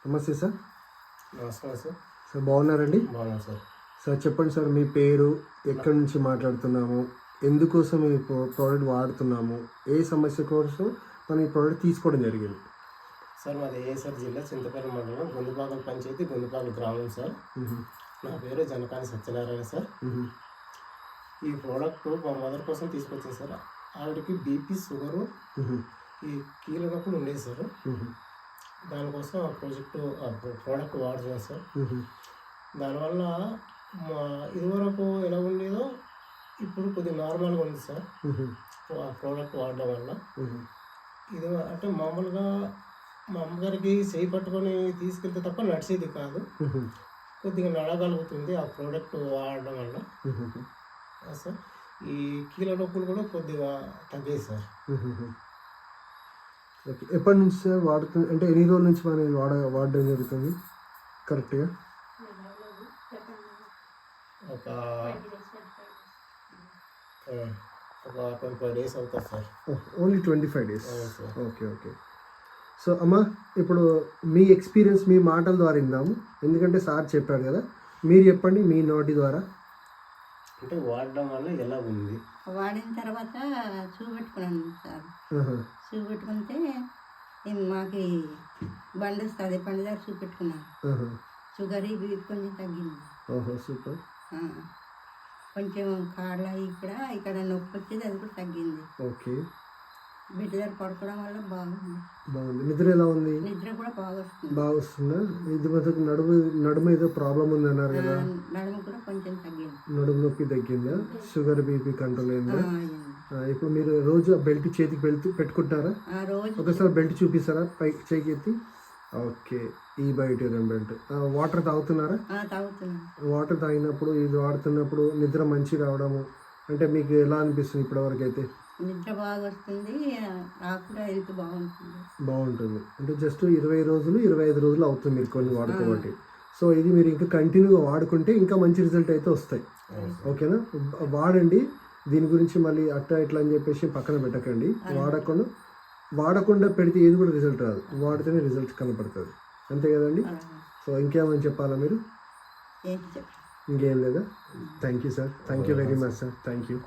నమస్తే సార్. నమస్కారం sir. Sir బాగున్నారండి? బాగున్నాను సార్. సార్ చెప్పండి సార్, మీ పేరు, ఎక్కడి నుంచి మాట్లాడుతున్నాము, ఎందుకోసం ఈ ప్రోడక్ట్ వాడుతున్నాము, ఏ సమస్య కోసం మనం ఈ ప్రోడక్ట్ తీసుకోవడం జరిగింది? సార్ మాది ఏఎస్ఆర్ జిల్లా చింతపల్లి మండలం గొందుపాకల పంచాయతీ గొందుపాకల గ్రామం సార్. నా పేరు జనకాని సత్యనారాయణ సార్. ఈ ప్రోడక్ట్ మా మదర్ కోసం తీసుకొచ్చాను సార్. ఆవిడకి బీపీ, షుగరు, ఈ కీళ్ళ నొప్పులు ఉండేది సార్. దానికోసం ఆ ప్రోడక్ట్ వాడుతున్నాను సార్. దానివల్ల ఇదివరకు ఎలా ఉండేదో ఇప్పుడు కొద్దిగా నార్మల్గా ఉంది సార్. ఆ ప్రోడక్ట్ వాడడం వల్ల ఇది అంటే మామూలుగా మా అమ్మగారికి చేయి పట్టుకొని తీసుకెళ్తే తప్ప నడిచేది కాదు, కొద్దిగా నడగలుగుతుంది ఆ ప్రోడక్ట్ వాడడం వల్ల సార్. ఈ కీళ్ళ నొప్పులు కూడా కొద్దిగా తగ్గాయి సార్. ఓకే, ఎప్పటి నుంచి సార్ వాడుతుంది? అంటే ఎన్ని రోజుల నుంచి మనం వాడడం జరుగుతుంది కరెక్ట్గా? ఒక 25 days అవుతుంది sir. Only 25 days? Okay okay. So అమ్మ, ఇప్పుడు మీ ఎక్స్పీరియన్స్ మీ మాటల ద్వారా విందాము, ఎందుకంటే సార్ చెప్పాడు కదా, మీరు చెప్పండి మీ నోటి ద్వారా. అంటే వాడడం వల్ల ఎలా ఉంది? వాడిన తర్వాత చూపెట్టుకున్నాను సార్. చూపెట్టుకుంటే మాకు బండి వస్తుంది, బండి దగ్గర చూపెట్టుకున్నాను. షుగర్ ఇవి కొంచెం తగ్గింది. ఓహో సూపర్. కొంచెం కాళ్ళ ఇక్కడ నొప్పి వచ్చేది, అది కూడా తగ్గింది. ఓకే. బిడ్డ దగ్గర పడుకోవడం వల్ల బాగుంది. నిద్ర ఎలా ఉంది? నిద్ర కూడా బాగా వస్తుంది. బాగా వస్తుందా? ఇది మొదటి నడుము ఏదో ప్రాబ్లం ఉంది అన్నారు కదా, నడుము కూడా కొంచెం తగ్గింది. నడుము నొప్పి తగ్గిందా? షుగర్ బీపీ కంట్రోల్ అయిందా? ఇప్పుడు మీరు రోజు బెల్ట్ చేతికి పెట్టుకుంటారా? ఒకసారి బెల్ట్ చూపిస్తారా పైకి చేయికి ఎత్తి? ఓకే, ఈ బయోటేరియం బెల్ట్. వాటర్ తాగుతున్నారా? వాటర్ తాగినప్పుడు ఇది వాడుతున్నప్పుడు నిద్ర మంచి రావడము అంటే మీకు ఎలా అనిపిస్తుంది ఇప్పటివరకు? అయితే నిద్ర బాగా వస్తుంది, నాకు కూడా హెల్త్ బాగుంటుంది. అంటే జస్ట్ 20 రోజులు 25 రోజులు అవుతుంది మీరు కొన్ని వాడుకోబట్టి. సో ఇది మీరు ఇంకా కంటిన్యూగా వాడుకుంటే ఇంకా మంచి రిజల్ట్ అయితే వస్తాయి. ఓకేనా? వాడండి. దీని గురించి మళ్ళీ అట్లా ఇట్లా అని చెప్పేసి పక్కన పెట్టకండి. వాడకుండా పెడితే ఏది కూడా రిజల్ట్ రాదు, వాడితేనే రిజల్ట్ కనపడుతుంది. అంతే కదండి? సో ఇంకేమని చెప్పాలా మీరు? ఇంకేం లేదా? Thank you sir. Thank you very much sir. Thank you.